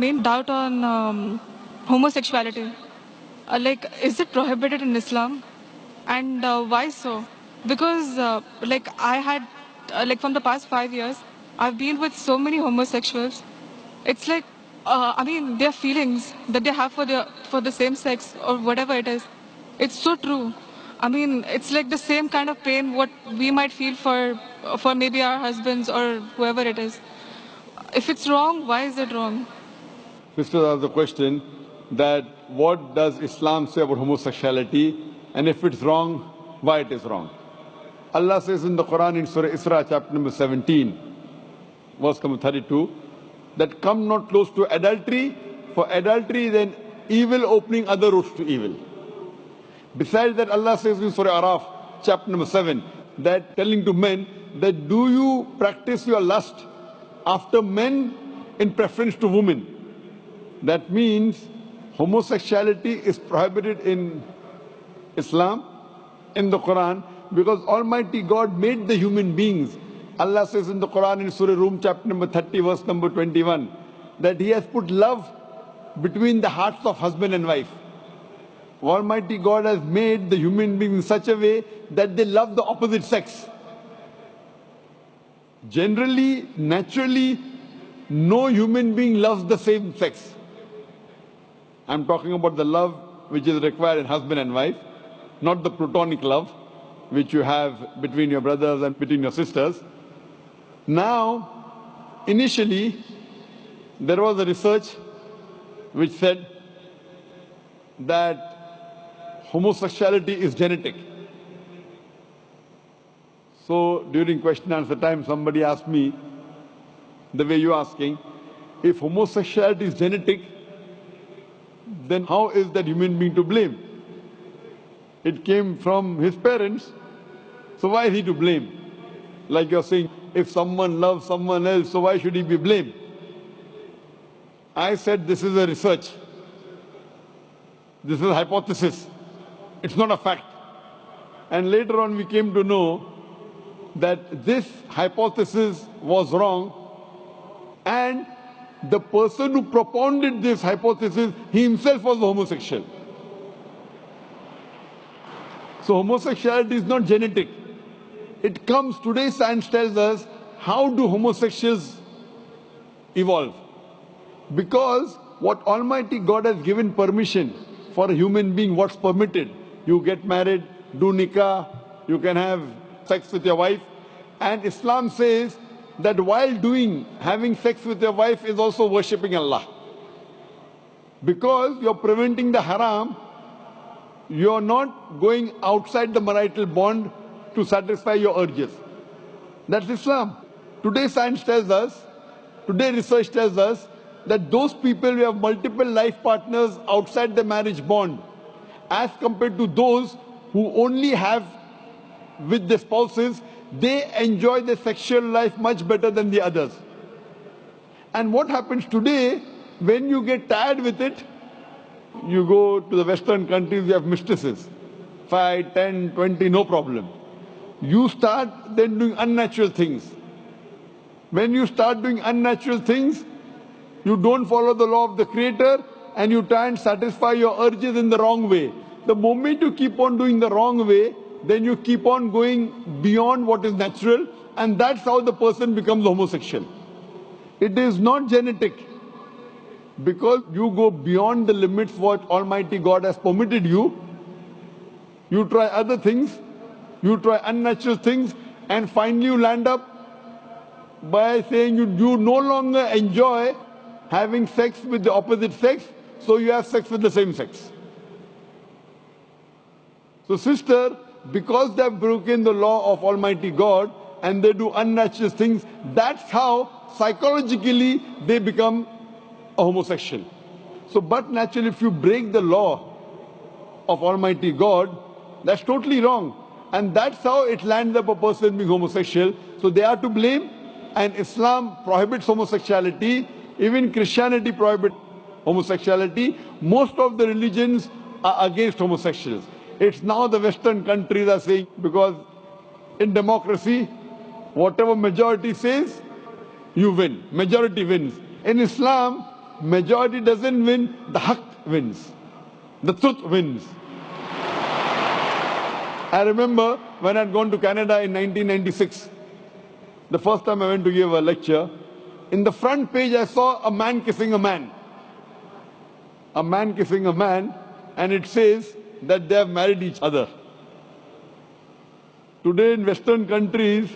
main doubt on homosexuality. Is it prohibited in Islam? And why so? Because, I had, from the past 5 years, I've been with so many homosexuals. It's like, their feelings that they have for the same sex or whatever it is. It's so true. It's like the same kind of pain what we might feel for maybe our husbands or whoever it is. If it's wrong, why is it wrong? Sister asked the question that what does Islam say about homosexuality, and if it's wrong, why it is wrong. Allah says in the Quran in Surah Isra chapter number 17, verse number 32, that come not close to adultery, for adultery then evil opening other routes to evil. Besides that, Allah says in Surah Araf chapter number 7, that telling to men that do you practice your lust after men in preference to women. That means homosexuality is prohibited in Islam, in the Quran, because Almighty God made the human beings. Allah says in the Quran in Surah Rum chapter number 30 verse number 21 that He has put love between the hearts of husband and wife. Almighty God has made the human being in such a way that they love the opposite sex. Generally, naturally, no human being loves the same sex. I'm talking about the love which is required in husband and wife, not the platonic love which you have between your brothers and between your sisters. Now, initially, there was a research which said that homosexuality is genetic. So during question and answer time, somebody asked me, the way you're asking, if homosexuality is genetic, then how is that human being to blame? It came from his parents, so why is he to blame? Like you're saying, if someone loves someone else, so why should he be blamed? I said this is a research. This is a hypothesis. It's not a fact. And later on we came to know that this hypothesis was wrong, and the person who propounded this hypothesis, he himself was a homosexual. So homosexuality is not genetic. It comes, today science tells us, how do homosexuals evolve? Because what Almighty God has given permission for a human being, what's permitted. You get married, do nikah, you can have sex with your wife. And Islam says that while having sex with your wife is also worshipping Allah. Because you're preventing the haram, you're not going outside the marital bond to satisfy your urges. That's Islam. Today science tells us, today research tells us that those people who have multiple life partners outside the marriage bond, as compared to those who only have with their spouses, they enjoy their sexual life much better than the others. And what happens today, when you get tired with it, you go to the Western countries, you have mistresses. 5, 10, 20, no problem. You start then doing unnatural things. When you start doing unnatural things, you don't follow the law of the Creator and you try and satisfy your urges in the wrong way. The moment you keep on doing the wrong way, then you keep on going beyond what is natural, and that's how the person becomes homosexual. It is not genetic. Because you go beyond the limits what Almighty God has permitted you, you try other things, you try unnatural things, and finally you land up by saying you no longer enjoy having sex with the opposite sex, so you have sex with the same sex. So sister, because they have broken the law of Almighty God and they do unnatural things, that's how psychologically they become a homosexual. So, but naturally, if you break the law of Almighty God, that's totally wrong. And that's how it lands up a person being homosexual. So they are to blame, and Islam prohibits homosexuality. Even Christianity prohibits homosexuality. Most of the religions are against homosexuals. It's now the Western countries are saying, because in democracy, whatever majority says, you win. Majority wins. In Islam, majority doesn't win, the haq wins. The truth wins. I remember when I'd gone to Canada in 1996, the first time I went to give a lecture, in the front page I saw a man kissing a man. A man kissing a man, and it says that they have married each other. Today in Western countries,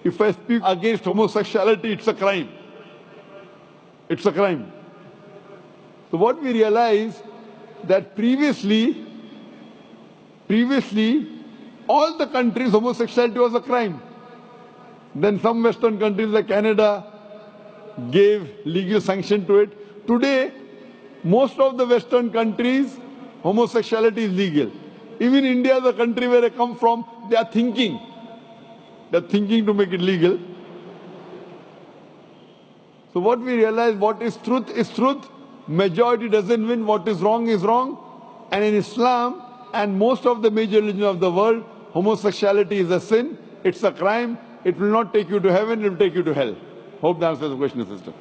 if I speak against homosexuality, it's a crime. It's a crime. So what we realize that previously, all the countries homosexuality was a crime. Then some Western countries like Canada gave legal sanction to it. Today, most of the Western countries, homosexuality is legal. Even India, the country where I come from, they are thinking to make it legal. So what we realize, what is truth. Majority doesn't win. What is wrong is wrong. And in Islam and most of the major religions of the world, homosexuality is a sin. It's a crime. It will not take you to heaven. It will take you to hell. Hope that answers the question, sister.